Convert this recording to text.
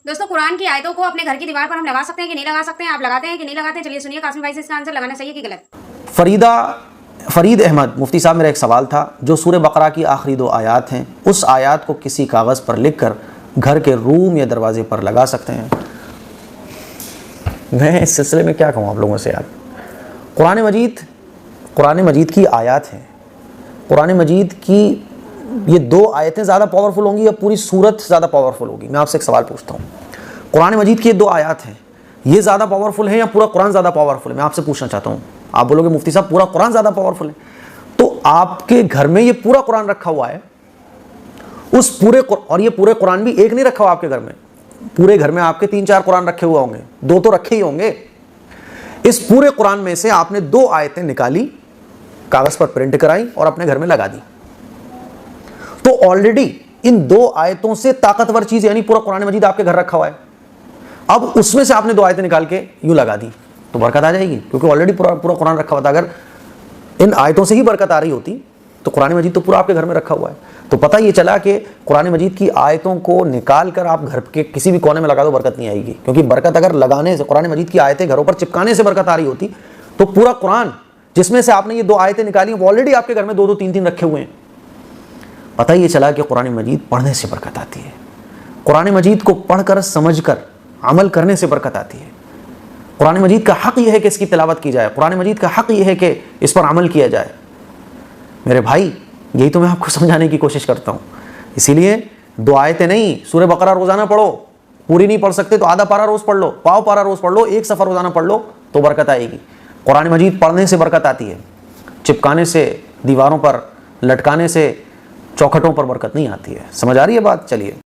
दोस्तों, कुरान की आयतों को अपने घर की दीवार पर हम लगा सकते हैं कि नहीं लगा सकते हैं? आप लगाते हैं कि नहीं लगाते हैं? चलिए सुनिए कासिम भाई से इसका आंसर, लगाना सही है कि गलत। फरीद अहमद मुफ्ती साहब, मेरा एक सवाल था। जो सूरह बकरा की आखिरी 2 आयत हैं, उस आयत को किसी कागज़ पर लिखकर घर के रूम या दरवाजे पर लगा सकते हैं? मैं इस सिलसिले में क्या कहूँ आप लोगों से यार। कुरान मजीद की आयत हैं। कुरान मजीद की ये 2 आयतें ज़्यादा पावरफुल होंगी या पूरी सूरत ज़्यादा पावरफुल होगी? मैं आपसे एक सवाल पूछता हूँ। कुरान मजीद की ये 2 आयत हैं, ये ज़्यादा पावरफुल है या पूरा कुरान ज़्यादा पावरफुल है? मैं आपसे पूछना चाहता हूँ। आप बोलोगे मुफ्ती साहब पूरा कुरान ज़्यादा पावरफुल है। तो आपके घर में ये पूरा कुरान रखा हुआ है, और ये पूरे कुरान भी एक नहीं रखा हुआ आपके घर में, पूरे घर में आपके 3-4 कुरान रखे हुए होंगे, 2 तो रखे ही होंगे। इस पूरे कुरान में से आपने 2 आयतें निकाली, कागज़ पर प्रिंट कराई और अपने घर में लगा दी। तो ऑलरेडी इन 2 आयतों से ताकतवर चीज़ यानी पूरा कुरान मजीद आपके घर रखा हुआ है। अब उसमें से आपने 2 आयतें निकाल के यूं लगा दी तो बरकत आ जाएगी, क्योंकि ऑलरेडी पूरा कुरान रखा हुआ था। अगर इन आयतों से ही बरकत आ रही होती तो कुरान मजीद तो पूरा आपके घर में रखा हुआ है। तो पता ये चला कि कुरान मजीद की आयतों को निकाल कर आप घर के किसी भी कोने में लगा दो, बरकत नहीं आएगी। क्योंकि बरकत अगर लगाने से, कुरान मजीद की आयतें घरों पर चिपकाने से बरकत आ रही होती तो पूरा कुरान जिसमें से आपने ये 2 आयतें निकाली वो ऑलरेडी आपके घर में 2-2, 3-3 रखे हुए हैं। पता ये चला कि कुरान मजीद पढ़ने से बरकत आती है। कुरान मजीद को पढ़कर समझकर अमल करने से बरकत आती है। कुरान मजीद का हक़ यह है कि इसकी तिलावत की जाए, कुरान मजीद का हक़ यह है कि इस पर अमल किया जाए। मेरे भाई, यही तो मैं आपको समझाने की कोशिश करता हूँ। इसीलिए 2 आयतें नहीं, सूरह बकरा रोज़ाना पढ़ो। पूरी नहीं पढ़ सकते तो आधा पारा रोज़ पढ़ लो, पाव पारा रोज़ पढ़ लो, 1 सफ़र रोज़ाना पढ़ लो तो बरकत आएगी। कुरान मजीद पढ़ने से बरकत आती है, चिपकाने से, दीवारों पर लटकाने से, चौखटों पर बरकत नहीं आती है। समझ आ रही है बात? चलिए।